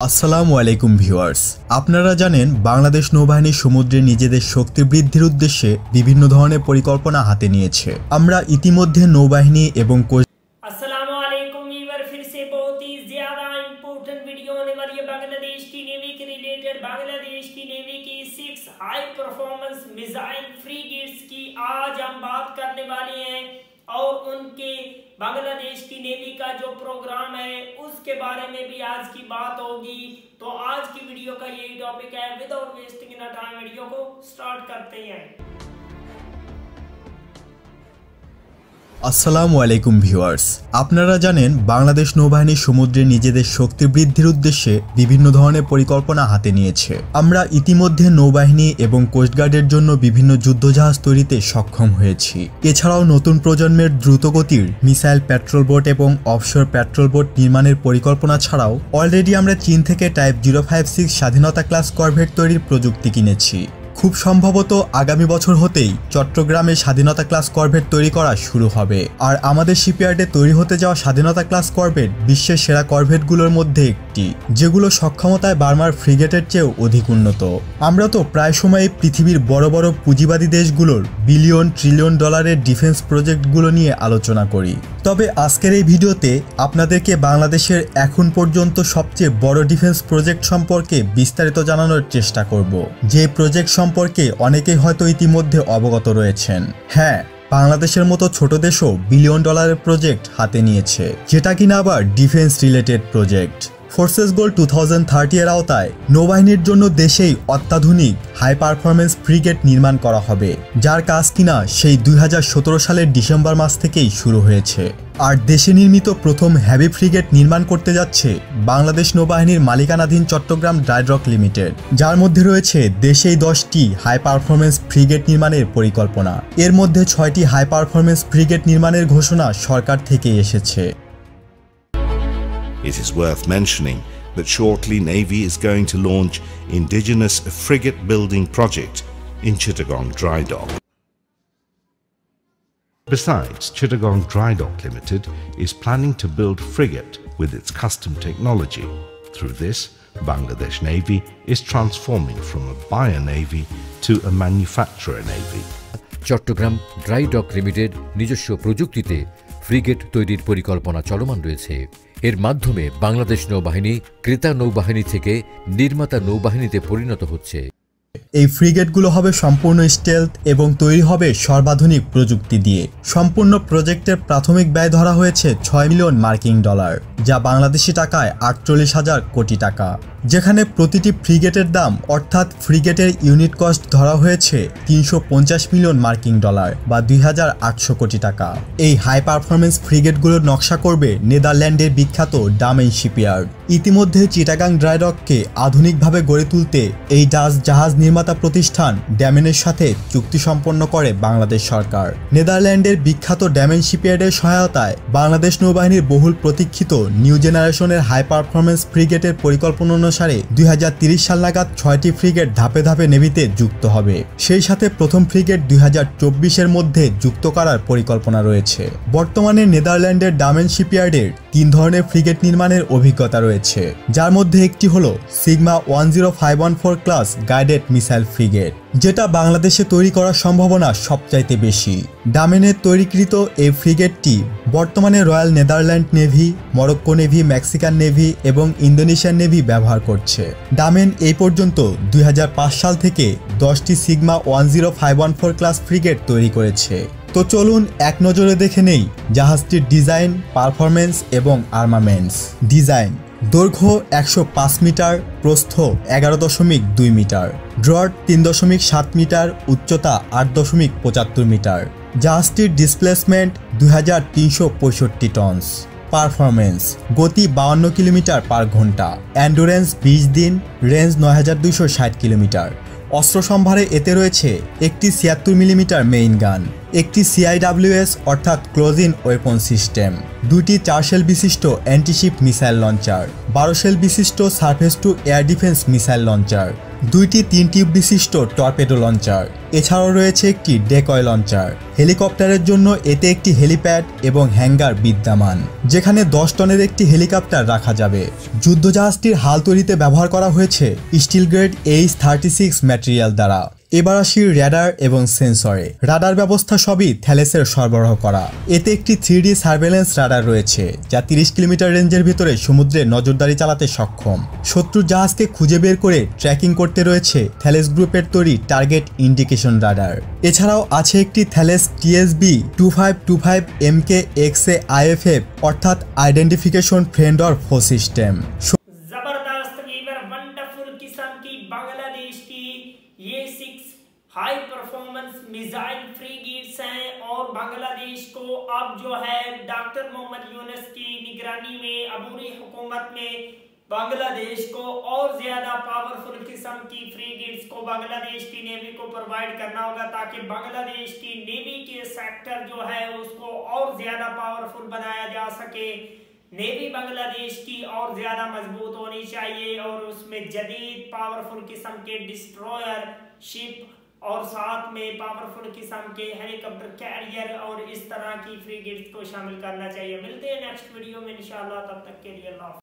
আসসালামু আলাইকুম ভিউয়ার্স, আপনারা জানেন বাংলাদেশ নৌবাহিনী সমুদ্রে নিজেদের শক্তি বৃদ্ধির উদ্দেশ্যে বিভিন্ন ধরনের পরিকল্পনা হাতে নিয়েছে। আমরা ইতিমধ্যে নৌবাহিনী এবং अस्सलाम वालेकुम वीवर, फिर से बहुत ही ज़्यादा इम्पोर्टेंट वीडियो होने वाली है बांग्लादेश की नेवी के रिलेटेड। बांग्लादेश की नेवी की 6 हाई परफॉर्मेंस मिसाइल फ्रीगेट्स की आज हम बात करने वाले हैं और उनके बांग्लादेश की नेवी का जो प्रोग्राम है उसके बारे में भी आज की बात होगी। तो आज की वीडियो का यही टॉपिक है। Without wasting in time video को स्टार्ट करते हैं। আসসালামু আলাইকুম ভিউয়ার্স, আপনারা জানেন বাংলাদেশ নৌবাহিনী সমুদ্রে নিজেদের শক্তি বৃদ্ধির উদ্দেশ্যে বিভিন্ন ধরনের পরিকল্পনা হাতে নিয়েছে। আমরা ইতিমধ্যে নৌবাহিনী এবং কোস্টগার্ডের জন্য বিভিন্ন যুদ্ধজাহাজ তৈরিতে সক্ষম হয়েছি। এছাড়াও নতুন প্রজন্মের দ্রুতগতির মিসাইল পেট্রোল বোট এবং অফশোর পেট্রোল বোট নির্মাণের পরিকল্পনা ছাড়াও অলরেডি আমরা চীন থেকে টাইপ 056 স্বাধীনতা ক্লাস করভেট তৈরির প্রযুক্তি কিনেছি। খুব সম্ভবত আগামী বছর হতেই চট্টগ্রামে স্বাধীনতা ক্লাস করভেট তৈরি করা শুরু হবে। আর আমাদের শিপইয়ার্ডে তৈরি হতে যাওয়া স্বাধীনতা ক্লাস করভেট বিশ্বের সেরা করভেটগুলোর মধ্যে একটি, যেগুলো সক্ষমতায় বার্মার ফ্রিগেটের চেয়েও অধিক উন্নত। আমরা তো প্রায় সময়ই পৃথিবীর বড় বড় পুঁজিবাদী দেশগুলোর বিলিয়ন ট্রিলিয়ন ডলারের ডিফেন্স প্রজেক্টগুলো নিয়ে আলোচনা করি। তবে আজকের এই ভিডিওতে আপনাদেরকে বাংলাদেশের এখন পর্যন্ত সবচেয়ে বড় ডিফেন্স প্রজেক্ট সম্পর্কে বিস্তারিত জানানোর চেষ্টা করব, যে প্রজেক্ট সম্পর্কে অনেকেই হয়তো ইতিমধ্যে অবগত রয়েছেন। হ্যাঁ, বাংলাদেশের মতো ছোট দেশও বিলিয়ন ডলারের প্রজেক্ট হাতে নিয়েছে, যেটা কিনা আবার ডিফেন্স রিলেটেড প্রজেক্ট। ফোর্সেস গোল 2030 এর আওতায় নৌবাহিনীর জন্য দেশেই অত্যাধুনিক হাই পারফরমেন্স ফ্রিগেট নির্মাণ করা হবে, যার কাজ কিনা সেই 2017 সালের ডিসেম্বর মাস থেকেই শুরু হয়েছে। আর দেশে নির্মিত প্রথম হ্যাভি ফ্রিগেট নির্মাণ করতে যাচ্ছে বাংলাদেশ নৌবাহিনীর মালিকানাধীন চট্টগ্রাম ড্রাই ডক লিমিটেড, যার মধ্যে রয়েছে দেশেই 10টি হাই পারফরমেন্স ফ্রিগেট নির্মাণের পরিকল্পনা। এর মধ্যে 6টি হাই পারফরমেন্স ফ্রিগেট নির্মাণের ঘোষণা সরকার থেকে এসেছে। It is worth mentioning that shortly Navy is going to launch indigenous frigate building project in Chittagong Dry Dock. Besides, Chittagong Dry Dock Limited is planning to build frigate with its custom technology. Through this, Bangladesh Navy is transforming from a buyer navy to a manufacturer navy. Chattogram dry dock limited নিজস্ব প্রযুক্তিতে frigate তৈরির পরিকল্পনা চলমান রয়েছে। এর মাধ্যমে বাংলাদেশ নৌবাহিনী ক্রেতা নৌবাহিনী থেকে নির্মাতা নৌবাহিনীতে পরিণত হচ্ছে। এই ফ্রিগেটগুলো হবে সম্পূর্ণ স্টেলথ এবং তৈরি হবে সর্বাধুনিক প্রযুক্তি দিয়ে। সম্পূর্ণ প্রজেক্টের প্রাথমিক ব্যয় ধরা হয়েছে 6 মিলিয়ন মার্কিন ডলার, যা বাংলাদেশি টাকায় 48,000 কোটি টাকা। যেখানে প্রতিটি ফ্রিগেটের দাম অর্থাৎ ফ্রিগেটের ইউনিট কস্ট ধরা হয়েছে 350 মিলিয়ন মার্কিন ডলার বা 2800 কোটি টাকা। এই হাই পারফরমেন্স ফ্রিগেটগুলোর নকশা করবে নেদারল্যান্ডের বিখ্যাত ডামেন শিপইয়ার্ড। ইতিমধ্যে চিটাগাং ড্রাই ডককে আধুনিকভাবে গড়ে তুলতে এই ডাচ জাহাজ নির্মাতা প্রতিষ্ঠান ড্যামেনের সাথে চুক্তি সম্পন্ন করে বাংলাদেশ সরকার। নেদারল্যান্ডের বিখ্যাত ড্যামেন শিপইয়ার্ডের সহায়তায় বাংলাদেশ নৌবাহিনীর বহুল প্রতীক্ষিত নিউ জেনারেশনের হাই পারফরমেন্স ফ্রিগেটের পরিকল্পনা অনুসারে 2030 সাল নাগাদ 6টি ফ্রিগেট ধাপে ধাপে নেভিতে যুক্ত হবে। সেই সাথে প্রথম ফ্রিগেট 2024-এর মধ্যে যুক্ত করার পরিকল্পনা রয়েছে। বর্তমানে নেদারল্যান্ডের ডামেন শিপইয়ার্ডের 3 ধরনের ফ্রিগেট নির্মাণের অভিজ্ঞতা রয়েছে, যার মধ্যে একটি হলো sigma 10514 class guided missile frigate, যেটা বাংলাদেশে তৈরি করার সম্ভাবনা সবচাইতে বেশি। ডামেনের তৈরিকৃত এই ফ্রিগেটটি বর্তমানে royal Netherland navy, Morocco navy, Mexican navy এবং ইন্দোনেশিয়ান নেভি ব্যবহার করছে। ডামেন এই পর্যন্ত 2005 সাল থেকে 10টি সিগমা 10514 ক্লাস ফ্রিগেট তৈরি করেছে। তো চলুন এক নজরে দেখে নেই জাহাজটির ডিজাইন, পারফরমেন্স এবং আর্মামেন্টস। ডিজাইন: দৈর্ঘ্য 105 মিটার, প্রস্থ 11.2 মিটার, ড্রট 3.7 মিটার, উচ্চতা 8.75 মিটার। জাহাজটির ডিসপ্লেসমেন্ট 2365 টনস। পারফরমেন্স: গতি 52 কিলোমিটার পার ঘন্টা, এন্ডুরেন্স 20 দিন, রেঞ্জ 9260 কিলোমিটার। অস্ত্র সম্ভারে এতে রয়েছে একটি 76 মিলিমিটার মেইন গান, একটি CIWS অর্থাৎ ক্লোজ ইন ওয়েপন সিস্টেম, 2টি 4 শেল বিশিষ্ট অ্যান্টিশিপ মিসাইল লঞ্চার, 12 শেল বিশিষ্ট surface two air defence missile launcher, 2টি 3 টিউব বিশিষ্ট টর্পেডো লঞ্চার। এছাড়াও রয়েছে একটি ডেকয় লঞ্চার। হেলিকপ্টারের জন্য এতে একটি হেলিপ্যাড এবং হ্যাঙ্গার বিদ্যমান, যেখানে 10 টনের একটি হেলিকপ্টার রাখা যাবে। যুদ্ধজাহাজটির হাল তৈরিতে ব্যবহার করা হয়েছে স্টিল গ্রেড H-36 ম্যাটেরিয়াল দ্বারা। এবার আসি র্যাডার এবং সেন্সরে। রাডার ব্যবস্থা সবই থ্যালেসের সরবরাহ করা। এতে একটি 3D সার্ভেলেন্স রাডার রয়েছে, যা 30 কিলোমিটার রেঞ্জের ভিতরে সমুদ্রে নজরদারি চালাতে সক্ষম। শত্রুর জাহাজকে খুঁজে বের করে ট্র্যাকিং করতে রয়েছে থ্যালেস গ্রুপের তৈরি টার্গেট ইন্ডিকেশন রাডার। এছাড়াও আছে একটি থ্যালেস TSB-2525 MKXA IFF অর্থাৎ আইডেন্টিফিকেশন ফ্রেন্ড অর ফো সিস্টেম। बांग्लादेश की ये 6 हाई परफॉर्मेंस मिसाइल फ्रीगेट्स हैं और बांग्लादेश को अब जो है डॉक्टर मोहम्मद यूनुस की निगरानी में अबूरी हुकूमत में बांग्लादेश को और ज्यादा पावरफुल किस्म की फ्रीगेट्स को बांग्लादेश की नेवी को प्रोवाइड करना होगा, ताकि बांग्लादेश की नेवी के सेक्टर जो है उसको और ज्यादा पावरफुल बनाया जा सके। नेवी बांग्लादेश की और ज्यादा मजबूत होनी चाहिए और उसमें जदीद पावरफुल किस्म के डिस्ट्रॉयर शिप और साथ में पावरफुल किस्म के हेलीकॉप्टर कैरियर और इस तरह की फ्रीगेट्स को शामिल करना चाहिए। मिलते हैं नेक्स्ट वीडियो में इंशाल्लाह, तब तक के लिए अल्लाह।